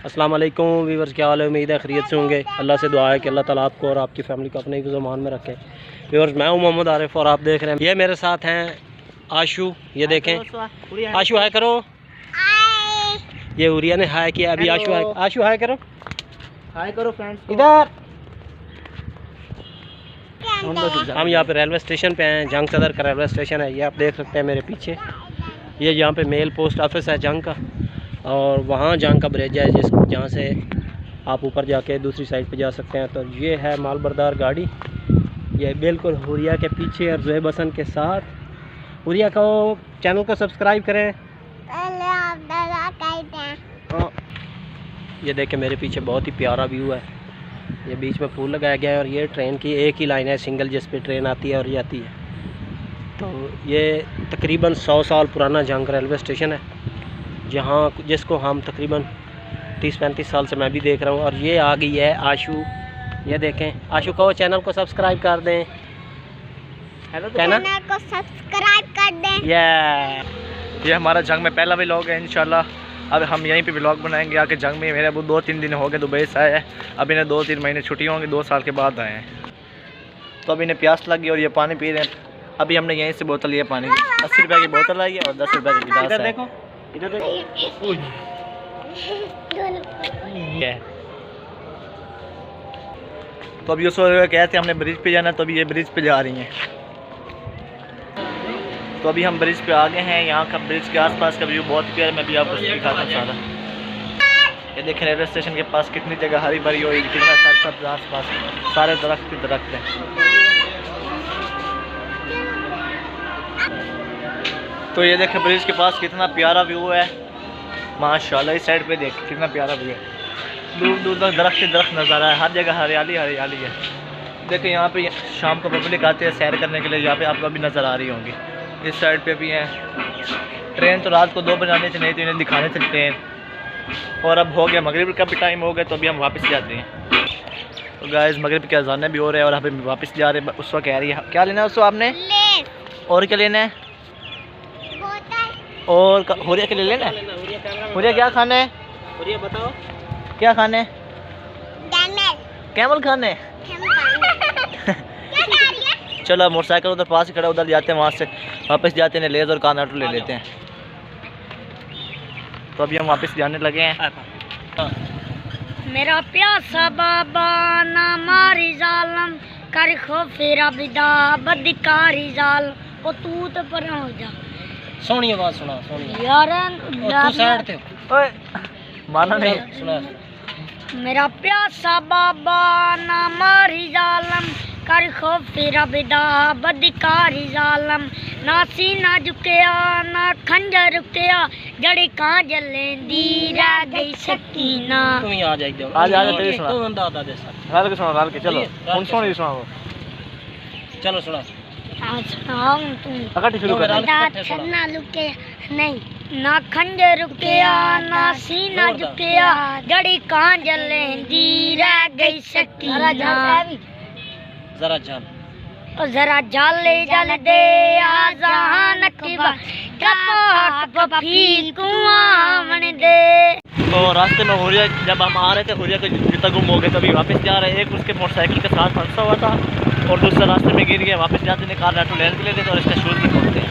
अस्सलाम वालेकुम व्यूअर्स, क्या हाल है। उम्मीद है खैरियत से होंगे। अल्लाह से दुआ है कि अल्लाह ताला आपको और आपकी फ़ैमिली को अपने ज़मान में रखे। व्यूअर्स, मैं हूं मोहम्मद आरिफ और आप देख रहे हैं, ये मेरे साथ हैं आशू। ये देखें, आशू हाय करो। ये हुरिया ने हाय किया। अभी आशू हाय करो। हाय करो फ्रेंड्स। इधर हम यहाँ पे रेलवे स्टेशन पे हैं। जंग सदर का रेलवे स्टेशन है। ये आप देख सकते हैं मेरे पीछे। ये यहाँ पे मेल पोस्ट ऑफिस है जंग का, और वहाँ जंग का ब्रिज है जहाँ से आप ऊपर जाके दूसरी साइड पे जा सकते हैं। तो ये है माल बरदार गाड़ी। ये बिल्कुल हुरिया के पीछे और ज़ुहैब हसन के साथ। हुरिया को चैनल को सब्सक्राइब करें। ये देखें मेरे पीछे बहुत ही प्यारा व्यू है। ये बीच में पुल लगाया गया है और ये ट्रेन की एक ही लाइन है सिंगल, जिस पे ट्रेन आती है और जाती है। तो ये तकरीबन 100 साल पुराना जंग रेलवे स्टेशन है, जहाँ जिसको हम तकरीबन 30-35 साल से मैं भी देख रहा हूँ। और ये आ गई है आशू। ये देखें, आशू को चैनल को सब्सक्राइब कर दें। चैनल को सब्सक्राइब कर दें। ये हमारा जंग में पहला व्लॉग है इंशाल्लाह। अब हम यहीं पे व्लॉग बनाएंगे आके जंग में। मेरे अबू 2-3 दिन हो गए दुबई से आए हैं। अब इन्हें 2-3 महीने छुट्टी होंगी, 2 साल के बाद आए हैं। तो अब इन्हें प्यास लगी और ये पानी पी रहे हैं। अभी हमने यहीं से बोतल लिया पानी की। 80 रुपये की बोतल आई है और 10 रुपये की गिलास है। देखो इधर देखो। तो अभी उस कहते हैं हमने ब्रिज पे जाना, तो अभी ये ब्रिज पे जा रही हैं। तो अभी हम ब्रिज पे आ गए हैं। यहाँ का ब्रिज के आसपास का व्यू बहुत प्यारा, मैं भी आपको दिखाता हूँ सारा। ये देखें रेलवे स्टेशन के पास कितनी जगह हरी भरी हुई, कितना सब आसपास सारे दरख्त ही दरख्त हैं। तो ये देखें ब्रिज के पास कितना प्यारा व्यू है माशाल्लाह। इस साइड पे देख कितना प्यारा व्यू है, दूर दूर तक दरख्त ही दरख्त नज़र आ है, हर जगह हरियाली हरियाली है। देखिए यहाँ पे शाम को पब्लिक आते हैं सैर करने के लिए। यहाँ पे आपको अभी नज़र आ रही होंगी। इस साइड पे भी हैं। ट्रेन तो रात को 2 बजे आने से, नहीं तो इन्हें दिखाने से ट्रेन। और अब हो गया मगरिब का भी टाइम हो गया, तो अभी हम वापस जाते हैं। तो गाइस मगरिब के अज़ाने भी हो रहे हैं और अभी वापस जा रहे हैं। उसको कह रही है क्या लेना है उसको आपने, और क्या लेना है, और हुरिया के लिए लेना है। हुरिया क्या खाना है, हुरिया बताओ क्या खाने है, कैमल खाने। चलो मोटरसाइकिल उधर पास ही खड़ा, उधर जाते हैं, वहाँ से वापस जाते हैं लेज़ और कान ऑटो ले लेते हैं। तो अभी हम वापस जाने लगे हैं। मेरा प्यासा बाबा ना मारी जालम कर खो फेरा बिदा बदकारी जाल ओ तू तो पर हो जा। सोनी आवाज सुना, सोनी यार तू साइड थे। ओए माना नहीं सुना। मेरा प्यासा बाबा ना मारी जालम कर खो फेरा बिदा बदकारी जालम ना सीना झुकया ना खंजर रुकया जड़ी कां जलेंदी रह गई सकीना। तुम ही आ जा एकदम। आ जा तेरी सुना। तू बंदा आता दे सर। हाल के सुना, हाल के चलो उन सोनी सुना वो। चलो सुना। आज सुनाओ तुम। अकट शुरू कर। ना लुके नहीं ना खंजर रुकया ना सीना झुकया जड़ी कां जलेंदी रह गई सकीना। जरा जान जरा जाले जल दे आजान किबा कपाट पफी कुआं दे। तो रास्ते में हुरिया जब हम आ रहे थे, हुरिया का जूता गुम हो गया, तभी वापस जा रहे। एक उसके मोटरसाइकिल के साथ फंसा हुआ था और दूसरा रास्ते में गिर गया। वापस जाते ने कार ऑटो लेने के लिए थे, और इसका शूज़ भी खोलते हैं।